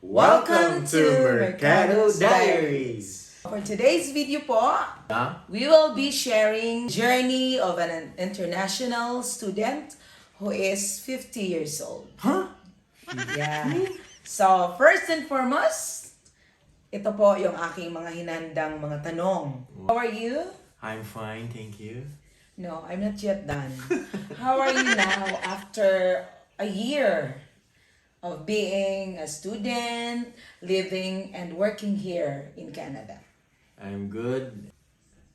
Welcome to Mercado Diaries! For today's video po, we will be sharing journey of an international student who is 50 years old. Huh? Yeah. So, first and foremost, ito po yung aking mga hinandang mga tanong. How are you? I'm fine, thank you. No, I'm not yet done. How are you now after a year of being a student, living and working here in Canada? I'm good.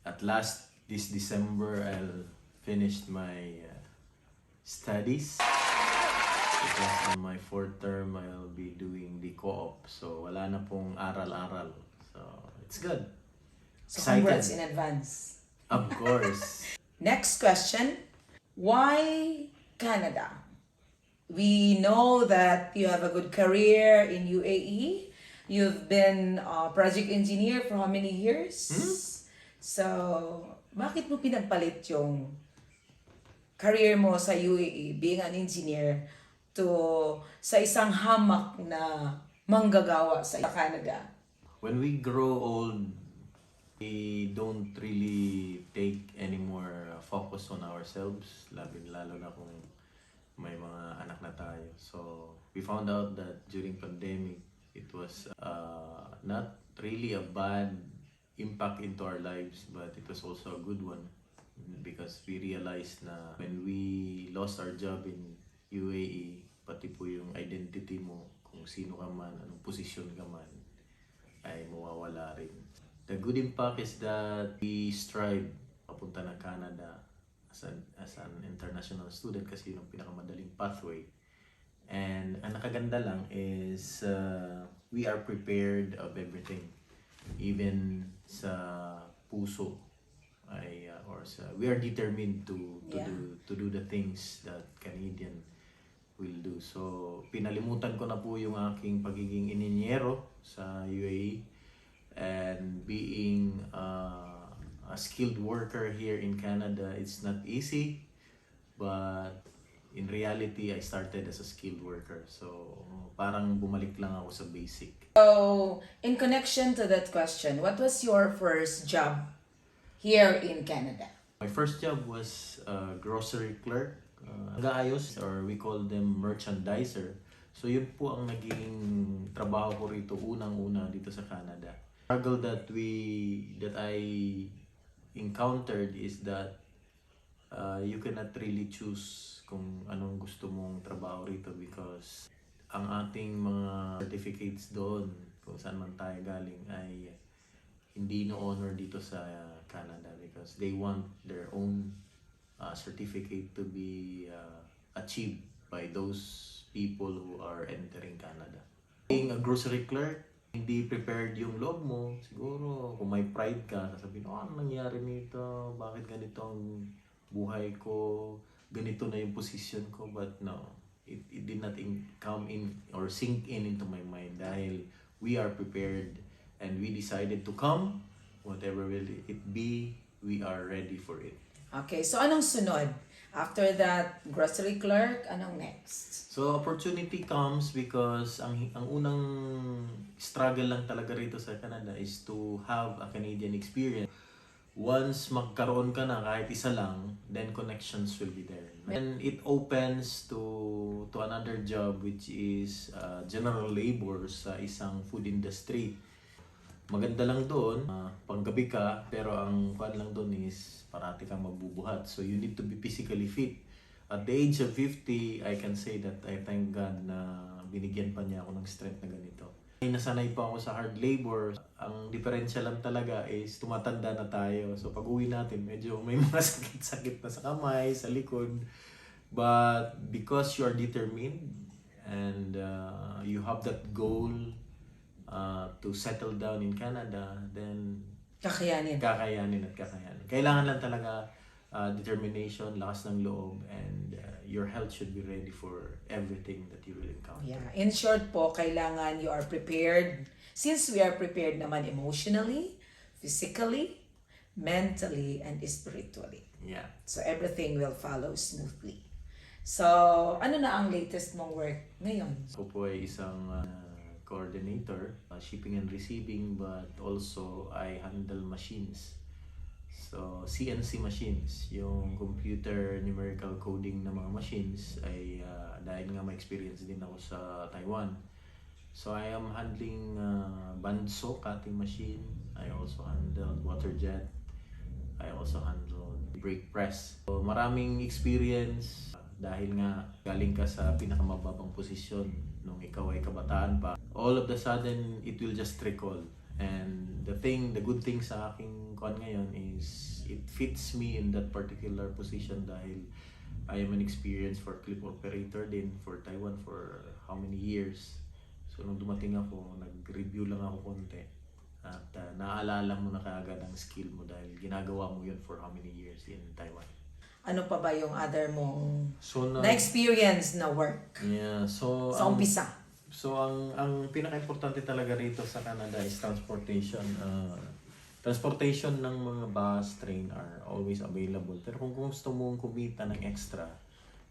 At last, this December, I'll finish my studies. Because on my fourth term, I'll be doing the co-op. So, wala na pong aral-aral. So, it's good. So congrats in advance. Of course. Next question, why Canada? We know that you have a good career in UAE. You've been a project engineer for how many years? So, bakit mo pinagpalit yung career mo sa UAE, being an engineer, to sa isang hamak na manggagawa sa Canada? When we grow old, we don't really take any more focus on ourselves, lalo na kung may mga anak na tayo. So, we found out that during pandemic, it was not really a bad impact into our lives, but it was also a good one because we realized na when we lost our job in UAE, pati po yung identity mo, kung sino ka man, anong posisyon ka man, ay mawawala rin. The good impact is that we strive papunta ng Canada as an international student kasi yun ang pinakamadaling pathway. And ang nakaganda lang is we are prepared of everything. Even sa puso ay we are determined to do the things that Canadian will do. So pinalimutan ko na po yung aking pagiging ininyero sa UAE. And being a skilled worker here in Canada, it's not easy, but in reality, I started as a skilled worker. So, parang bumalik lang ako sa basic. So, in connection to that question, what was your first job here in Canada? My first job was a grocery clerk, nag-aayos, or we call them merchandiser. So, yun po ang naging trabaho ko rito unang-una dito sa Canada. Struggle that I encountered is that you cannot really choose kung anong gusto mong trabaho rito because ang ating mga certificates doon kung saan man tayo galing ay hindi na-honor dito sa Canada because they want their own certificate to be achieved by those people who are entering Canada. Being a grocery clerk, hindi prepared yung loob mo, siguro kung may pride ka, sasabihin, ano nangyari nito? Bakit ganito ang buhay ko? Ganito na yung position ko. But no, it did not come in or sink in into my mind dahil we are prepared and we decided to come, whatever will it be, we are ready for it. Okay, so anong sunod? After that grocery clerk, anong next? So opportunity comes because ang unang struggle lang talaga rito sa Canada is to have a Canadian experience. Once magkaroon ka na kahit isa lang, then connections will be there. And it opens to another job which is general labor sa isang food industry. Maganda lang doon, panggabi ka, pero ang kwan lang doon is parati kang magbubuhat. So you need to be physically fit. At the age of 50, I can say that I thank God na binigyan pa niya ako ng strength na ganito. Nasanay pa ako sa hard labor. Ang diferensya lang talaga is tumatanda na tayo. So pag uwi natin, medyo may mga sakit-sakit na sa kamay, sa likod. But because you are determined and you have that goal to settle down in Canada, then Kakayanin. Kakayanin. Kailangan lang talaga determination, lakas ng loob, and your health should be ready for everything that you will encounter. Yeah. In short po, kailangan you are prepared. Since we are prepared naman emotionally, physically, mentally, and spiritually. Yeah. So everything will follow smoothly. So, ano na ang latest mong work ngayon? Ako po ay isang coordinator, shipping and receiving, but also I handle machines. So, CNC machines, yung computer numerical coding na mga machines ay dahil nga may experience din ako sa Taiwan. So, I am handling bandsaw cutting machine. I also handle water jet. I also handle brake press. So, maraming experience dahil nga galing ka sa pinakamababang posisyon nung ikaw ay kabataan pa. All of the sudden, it will just trickle. And the good thing sa aking kon ngayon is it fits me in that particular position dahil I am an experienced forklift operator din for Taiwan for how many years. So nung dumating ako, nag-review lang ako konti at naalala mo na kaagad ang skill mo dahil ginagawa mo yun for how many years in Taiwan. Ano pa ba yung other mong So na-experience na work yeah, so sa umpisa? So ang pinaka-importante talaga rito sa Canada is transportation. Transportation ng mga bus, train are always available. Pero kung gusto mong kumita ng extra,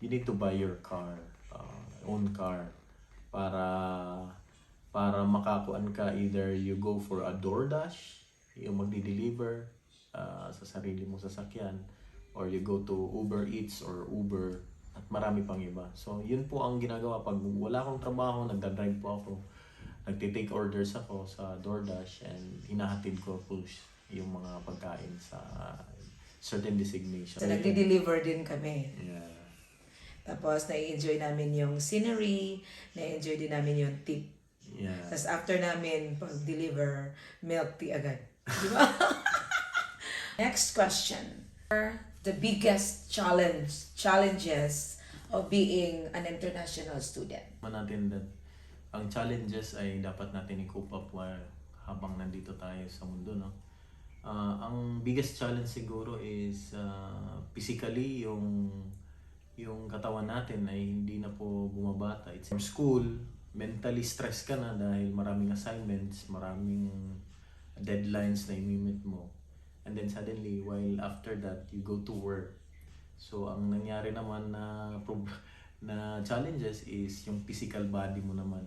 you need to buy your car, own car, para makakuan ka. Either you go for a DoorDash, yung magdi-deliver sa sarili mong sasakyan, or you go to Uber Eats or Uber, at marami pang iba. So, yun po ang ginagawa. Pag wala akong trabaho, nagdadrive po ako. Nagtitake orders ako sa DoorDash and hinahatid ko po yung mga pagkain sa certain designation. So, nagdi-deliver din kami. Yeah. Tapos, na-enjoy namin yung scenery, na-enjoy din namin yung tip. Yeah. Tapos, after namin pag-deliver, milk tea agad. Di ba? Next question. The biggest challenges of being an international student? Natin that ang challenges ay dapat natin i-cope up while habang nandito tayo sa mundo, no? Ang biggest challenge siguro is physically yung katawan natin ay hindi na po bumabata. It's from school, mentally stress ka na dahil maraming assignments, maraming deadlines na imimit mo. And then suddenly, while after that, you go to work. So, ang nangyari naman na challenges is yung physical body mo naman.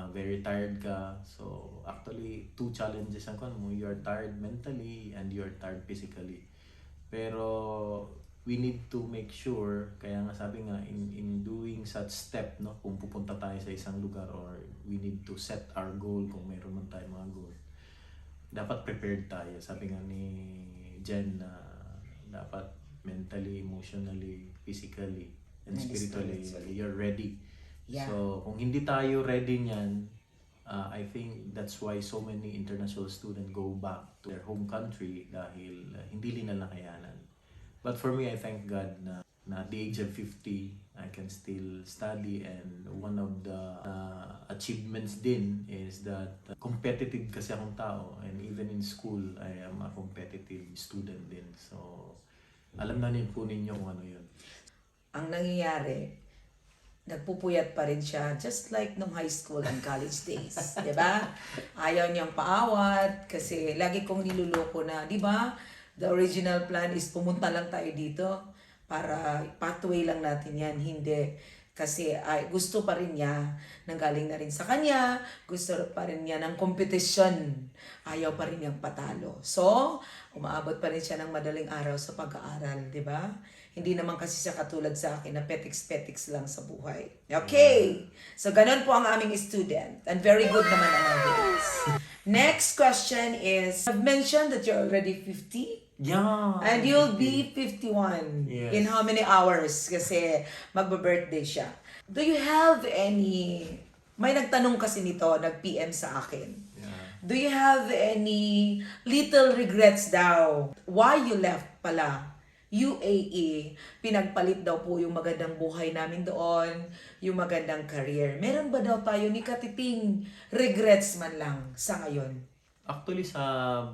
Very tired ka. So, actually, two challenges ang kon mo. You are tired mentally and you are tired physically. Pero, we need to make sure, kaya nga sabi nga, in doing such step, no, kung pupunta tayo sa isang lugar or we need to set our goal kung meron man tayo mga goal. Dapat prepared tayo. Sabi nga ni Jen na dapat mentally, emotionally, physically, and spiritually, you're ready. Yeah. So, kung hindi tayo ready niyan, I think that's why so many international students go back to their home country dahil hindi nila nakayanan. But for me, I thank God na at the age of 50, I can still study, and one of the achievements din is that competitive kasi akong tao, and even in school, I am a competitive student din. So, alam na po ninyo kung ano yun. Ang nangyayari, nagpupuyat pa rin siya just like nung high school and college days. Di ba? Ayaw niyang paawat kasi lagi kong niluloko na, di ba? The original plan is pumunta lang tayo dito para pathway lang natin yan. Hindi. Kasi gusto pa rin niya, nanggaling na rin sa kanya, gusto pa rin niya ng kompetisyon. Ayaw pa rin niyang patalo. So, umaabot pa rin siya ng madaling araw sa pag-aaral, di ba? Hindi naman kasi siya katulad sa akin na petiks-petiks lang sa buhay. Okay! So, ganun po ang aming student. And very good naman ang grades. Next question is, I've mentioned that you're already 50. Yeah! And you'll be 51 Yes. in how many hours? Kasi magbe-birthday siya. Do you have any... May nagtanong kasi nito, nag-PM sa akin. Yeah. Do you have any little regrets daw? Why you left pala UAE? Pinagpalit daw po yung magandang buhay namin doon, yung magandang career. Meron ba daw tayo ni katiting regrets man lang sa ngayon? Actually, sa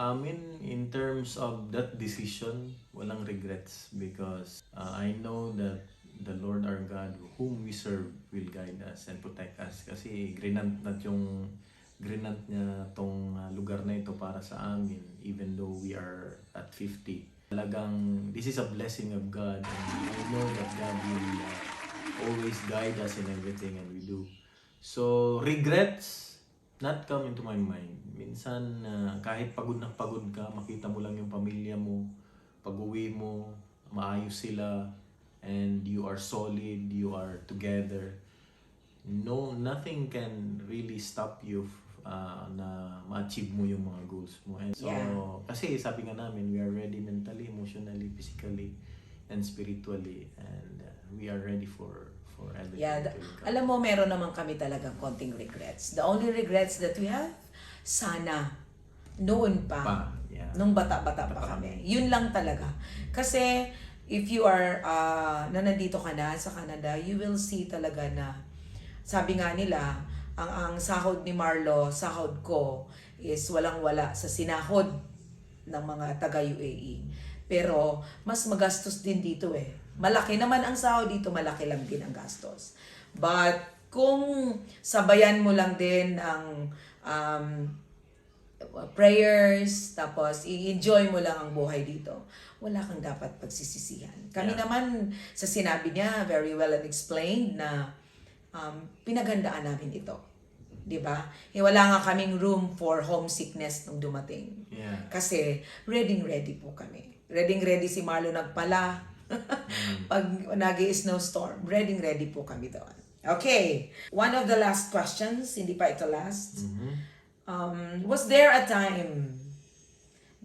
amin, in terms of that decision, walang regrets because I know that the Lord our God, whom we serve, will guide us and protect us. Kasi grinant niya tong lugar na ito para sa amin, even though we are at 50. Talagang, this is a blessing of God, and I know that God will always guide us in everything and we do. So, regrets not come into my mind. Minsan, kahit pagod na pagod ka, makita mo lang yung pamilya mo, pag-uwi mo, maayos sila, and you are solid, you are together. No, nothing can really stop you na ma-achieve mo yung mga goals mo. And so, Yeah. kasi sabi nga namin, we are ready mentally, emotionally, physically, and spiritually, and we are ready for everything. Yeah, to come. alam mo, meron naman kami talagang konting regrets. The only regrets that we have, sana, noon pa, Yeah. nung bata-bata pa kami. Yun lang talaga. Kasi, if you are, na nandito ka na sa Canada, you will see talaga na, sabi nga nila, ang sahod ni Marlo, sahod ko, is walang-wala sa sinahod ng mga taga-UAE. Pero, mas magastos din dito eh. Malaki naman ang sahod dito, malaki lang din ang gastos. But, kung sabayan mo lang din ang prayers, tapos i-enjoy mo lang ang buhay dito, wala kang dapat pagsisisihan. Kami Yeah. naman, sa sinabi niya, very well and explained na pinaghandaan namin ito. 'Di ba? Wala nga kaming room for homesickness nung dumating. Yeah. Kasi ready po kami. Ready si Marlo nagpala. Pag nag-i-snowstorm, ready po kami doon. Okay. One of the last questions, hindi pa ito last. Was there a time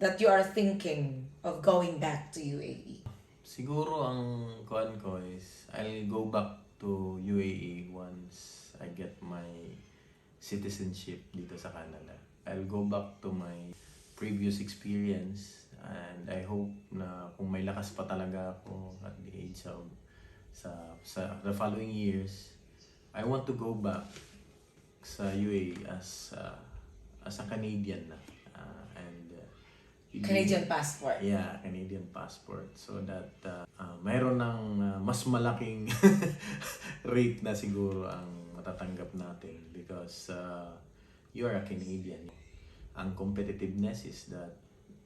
that you are thinking of going back to UAE? Siguro ang kuan ko is I'll go back to UAE once I get my citizenship dito sa Canada. I'll go back to my previous experience, and I hope na kung may lakas pa talaga ako at the age of sa the following years, I want to go back sa UAE as a Canadian na. Canadian passport. Yeah, Canadian passport. So that mayroon ng mas malaking rate na siguro ang matatanggap natin because you are a Canadian. Ang competitiveness is that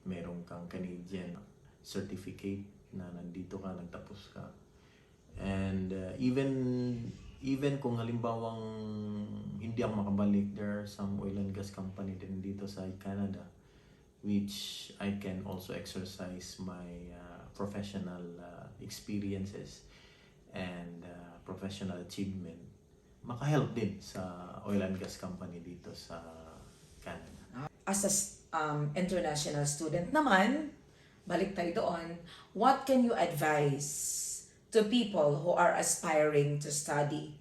meron kang Canadian certificate na nandito ka, nagtapos ka. And even kung halimbawang hindi ako makabalik, there are some oil and gas company din dito sa Canada which I can also exercise my professional experiences and professional achievement. Makahelp din sa oil and gas company dito sa Canada. As a international student naman, balik tayo doon, what can you advise to people who are aspiring to study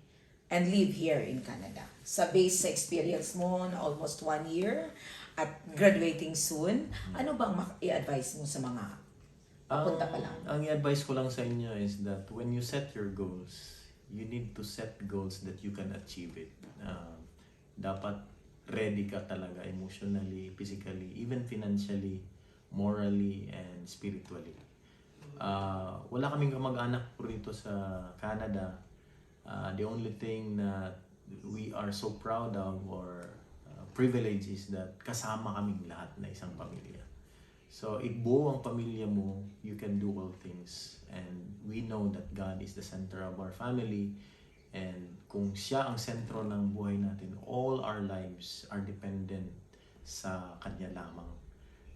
and live here in Canada? Sa base sa experience mo na almost 1 year at graduating soon, ano bang i-advise mo sa mga papunta pa lang? Ang i-advise ko lang sa inyo is that when you set your goals, you need to set goals that you can achieve it. Dapat ready ka talaga emotionally, physically, even financially, morally, and spiritually. Wala kaming kamag-anak po rito sa Canada. The only thing that we are so proud of or privilege is that kasama kaming lahat na isang pamilya. So, if buo ang pamilya mo, you can do all things. And we know that God is the center of our family. And kung siya ang sentro ng buhay natin, all our lives are dependent sa Kanya lamang.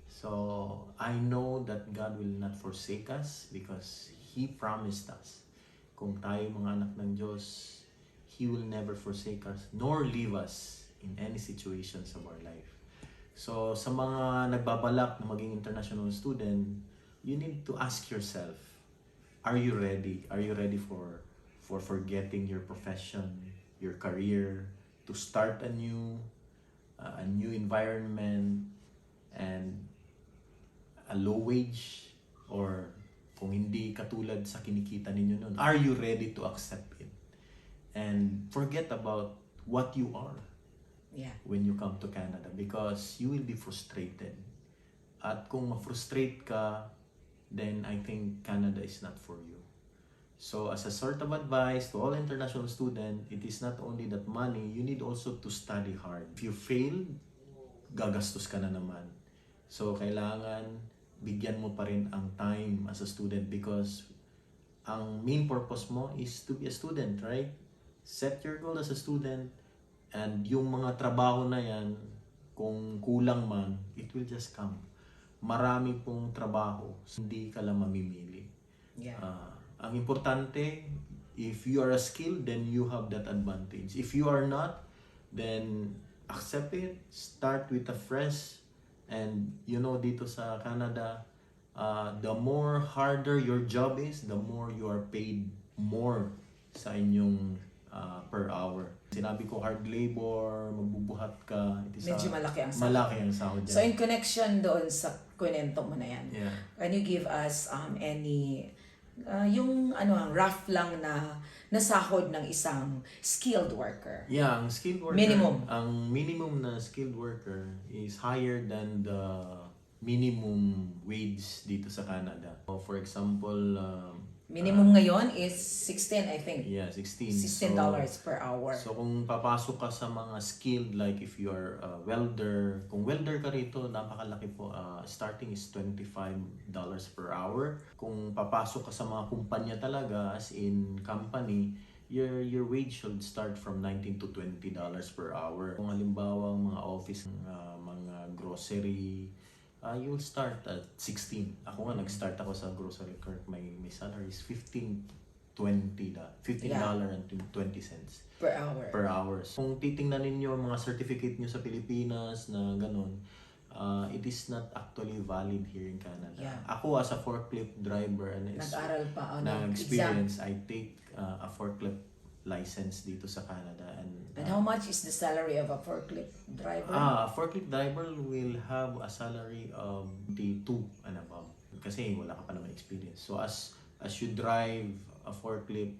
So, I know that God will not forsake us because He promised us. Kung tayo mga anak ng Diyos, He will never forsake us nor leave us in any situations of our life. So, sa mga nagbabalak na maging international student, you need to ask yourself, are you ready? Are you ready for forgetting your profession, your career, to start a new environment and a low wage, or kung hindi katulad sa kinikita ninyo nun, are you ready to accept it? And forget about what you are. Yeah. When you come to Canada, because you will be frustrated. At kung ma-frustrate ka, then I think Canada is not for you. So as a sort of advice to all international students, it is not only that money, you need also to study hard. If you fail, gagastos ka na naman. So kailangan bigyan mo pa rin ang time as a student because ang main purpose mo is to be a student, right? Set your goal as a student, And yung mga trabaho na yan, kung kulang man, it will just come. Marami pong trabaho, hindi ka lang mamimili. Yeah. Ang importante, if you are a skilled, then you have that advantage. If you are not, then accept it, start with a fresh, and dito sa Canada, the more harder your job is, the more you are paid more sa inyong per hour. Sinabi ko hard labor, magbubuhat ka, Medyo malaki ang sahod. malaki ang sahod dyan. So in connection doon sa kwento mo na yan, Yeah. can you give us any yung rough lang na nasahod ng isang skilled worker? Yeah, ang skilled worker, Minimum. ang minimum na skilled worker is higher than the minimum wage dito sa Canada. So, for example, Minimum ngayon is 16, I think. yeah, 16. $16 per hour. So kung papasok ka sa mga skilled, like if you are a welder, kung welder ka rito, napakalaki po. Starting is $25 per hour. Kung papasok ka sa mga kumpanya talaga, as in company, your wage should start from $19 to $20 per hour. Kung halimbawa mga office, mga grocery, you'll start at 16. Ako nga, nag-start ako sa grocery cart. My salary is $15.20 and 20 cents Per hour. per hour. So, kung titingnan ninyo ang mga certificate nyo sa Pilipinas na ganun, it is not actually valid here in Canada. Yeah. Ako as a forklift driver and Nag-aral pa. na experience, I take a forklift license dito sa Canada. And how much is the salary of a forklift driver? A forklift driver will have a salary of the 2 and above. Kasi wala ka pa naman experience. So as you drive a forklift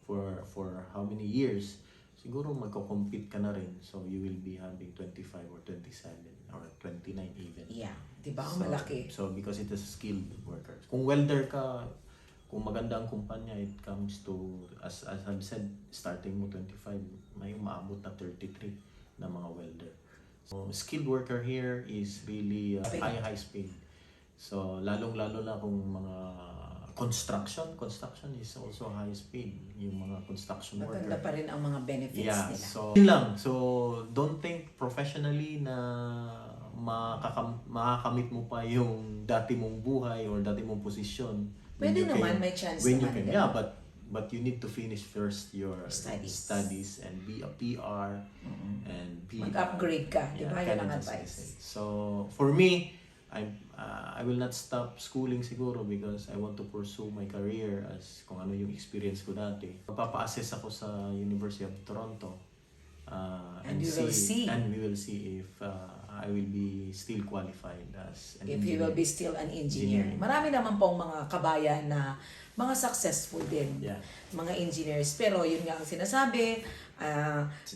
for how many years, siguro magko-compete ka na rin. So you will be having 25 or 27 or 29 even. Yeah, di ba? Malaki. So because it is skilled workers. Kung welder ka, kung maganda ang kumpanya, it comes to, as I've said, starting mo 25, may umaabot na 33 na mga welder. So, skilled worker here is really high speed. So, lalong-lalo na kung mga construction is also high speed. Yung mga construction worker. Maganda pa rin ang mga benefits Yeah, nila. so, yun lang. So, don't think professionally na makakamit mo pa yung dati mong buhay or dati mong posisyon. Pwede naman, may chance when you naman. can, yeah, but you need to finish first your Studies. and be a PR and be Mag-upgrade ka, di ba? Yun ang Canadian advice. citizen. So for me, I will not stop schooling siguro because I want to pursue my career as kung ano yung experience ko dati. Magpapa-assess ako sa University of Toronto. And we will see. And we will see if I will be still qualified as an If he will be still an engineer. Marami naman pong mga kabayan na mga successful din. Yeah. Mga engineers. Pero yun nga ang sinasabi,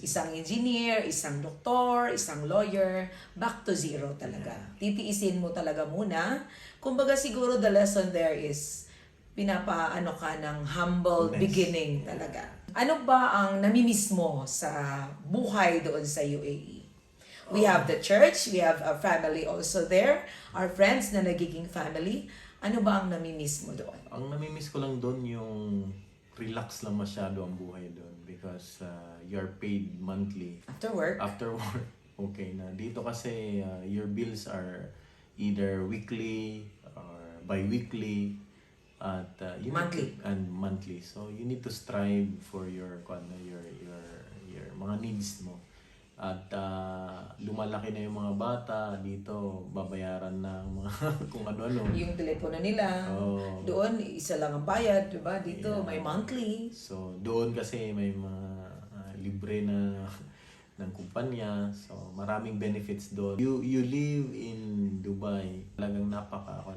isang engineer, isang doktor, isang lawyer, back to zero talaga. Titiisin mo talaga muna. Kumbaga siguro the lesson there is pinapaano ka ng humble beginning talaga. Ano ba ang namimiss mo sa buhay doon sa UAE? We have the church, we have our family also there, our friends na nagiging family. Ano ba ang namimiss mo doon? Ang namimiss ko lang doon yung relax lang masyado ang buhay doon because you're paid monthly. After work? After work, okay na. Dito kasi your bills are either weekly or bi-weekly at monthly. So you need to strive for your mga needs mo. At lumalaki na yung mga bata dito, babayaran na ang mga kung ano-ano. Yung telepono nila, doon isa lang ang bayad, diba? Dito may monthly. So doon kasi may mga libre na ng kumpanya. So maraming benefits doon. You live in Dubai, talagang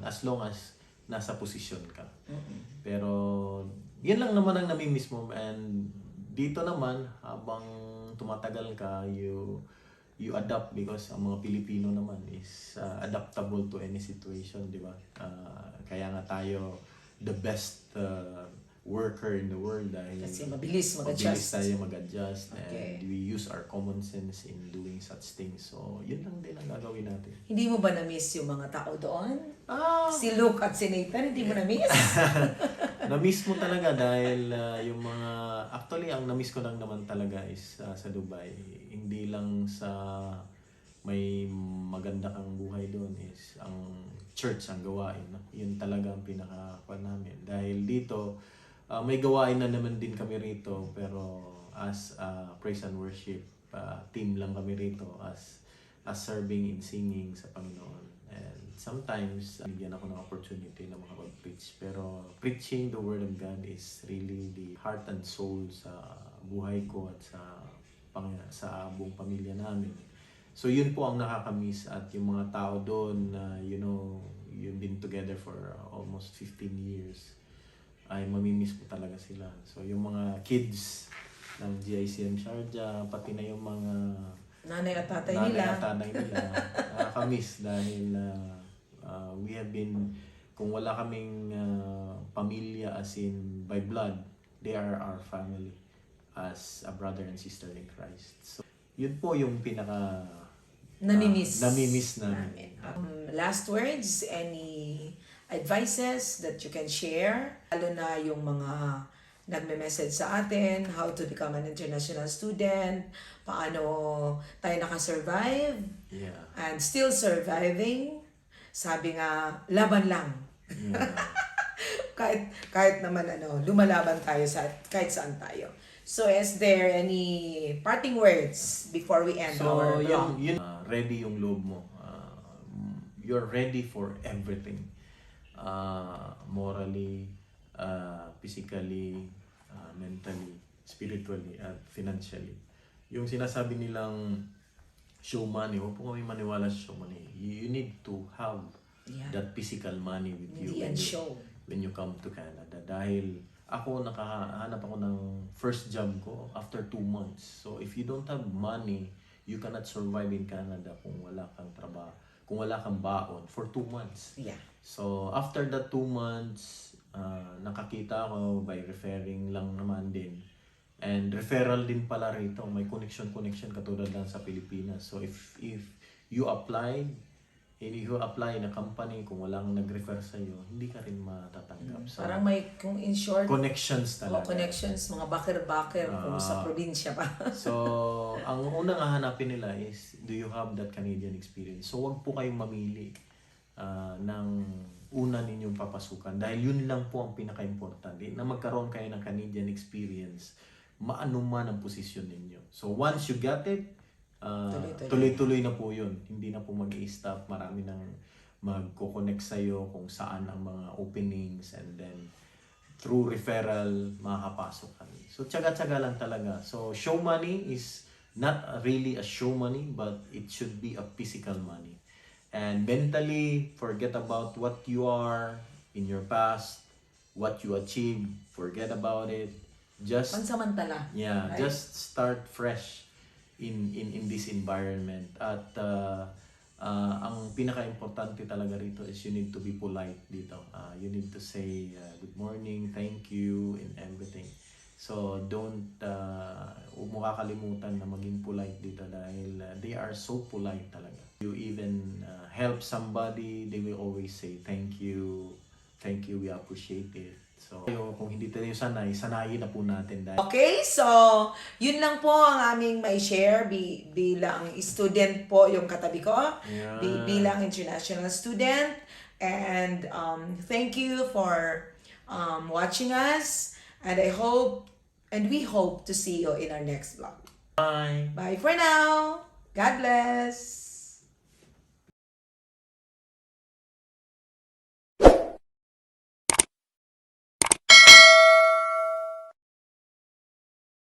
as long as nasa posisyon ka. Pero yan lang naman ang namimiss mo, and dito naman habang tumatagal ka, you adapt because ang mga Pilipino naman is adaptable to any situation, di ba? Kaya nga tayo the best worker in the world dahil Kasi mabilis mag-adjust. Mabilis tayo mag-adjust Okay. and we use our common sense in doing such things. So, yun lang din ang gagawin natin. Hindi mo ba na-miss yung mga tao doon? Ah! Si Luke at si Nathan, hindi mo na-miss? Na-miss mo talaga dahil yung mga... Actually, ang na-miss ko lang naman talaga is sa Dubai. Hindi lang sa may maganda kang buhay doon is ang church ang gawain. No? Yun talaga ang pinaka-kuwan namin. Dahil dito, may gawain na naman din kami rito pero as praise and worship team lang kami rito as serving and singing sa Panginoon. And sometimes, bigyan ako ng opportunity na makapag-preach. Pero preaching the Word of God is really the heart and soul sa buhay ko at sa buong pamilya namin. So yun po ang nakakamiss at yung mga tao doon na you've been together for almost 15 years ay mamimiss mo talaga sila. So yung mga kids ng GICM Sharjah, pati na yung mga Nanay at tatay nanay nila. at tatay nila, nakakamiss dahil we have been, kung wala kaming pamilya as in by blood, they are our family as a brother and sister in Christ. So yun po yung pinaka Namimiss. namimiss namin. Last words, any advices that you can share? Lalo na yung mga nagme-message sa atin, how to become an international student, paano tayo nakasurvive, Yeah. and still surviving. Sabi nga, laban lang. Yeah. kahit naman lumalaban tayo kahit saan tayo. So is there any parting words before we end our vlog? Yun, ready yung loob mo. You're ready for everything. Morally, physically, mentally, spiritually, at financially. Yung sinasabi nilang show money, huwag po kami maniwala sa show money. You need to have that physical money with you Hindi yan show. when you come to Canada. Dahil ako, nakahanap ako ng first job ko after 2 months. So if you don't have money, you cannot survive in Canada kung wala kang trabaho, kung wala kang baon for 2 months. Yeah. So after that 2 months, nakakita ako by referring lang naman din. And referral din pala rito, may connection katulad lang sa Pilipinas. So if you applied, if you apply in a company, kung walang nag-refer sa'yo, hindi ka rin matatanggap. So, Parang may, kung in short, connections talaga. connections, mga bakir-bakir kung sa probinsya pa. So, ang unang hahanapin nila is, do you have that Canadian experience? So, wag po kayong mamili ng una ninyong papasukan. Dahil yun lang po ang pinaka-importante, na magkaroon kayo ng Canadian experience, maano man ang posisyon ninyo. So, once you got it, tuloy-tuloy na po yun. Hindi na po mag-i-stop. Marami nang magko-connect sa'yo kung saan ang mga openings, and then through referral, makakapasok kami. So, tsaga-tsaga lang talaga. So, show money is not really a show money, but it should be a physical money. And mentally, forget about what you are in your past, what you achieved, forget about it. Just Pansamantala. Yeah, Right? just start fresh in this environment. At ang pinaka-importante talaga rito is you need to be polite dito. You need to say good morning, thank you, and everything. So don't huwag mo kakalimutan na maging polite dito dahil they are so polite talaga. You even help somebody, they will always say thank you, we appreciate it. So, kung hindi tayo sanayin na po natin dahil Okay, so yun lang po ang aming may share bilang student po yung katabi ko. Yeah. Bilang international student. And thank you for watching us. And we hope to see you in our next vlog. bye! Bye for now. God bless.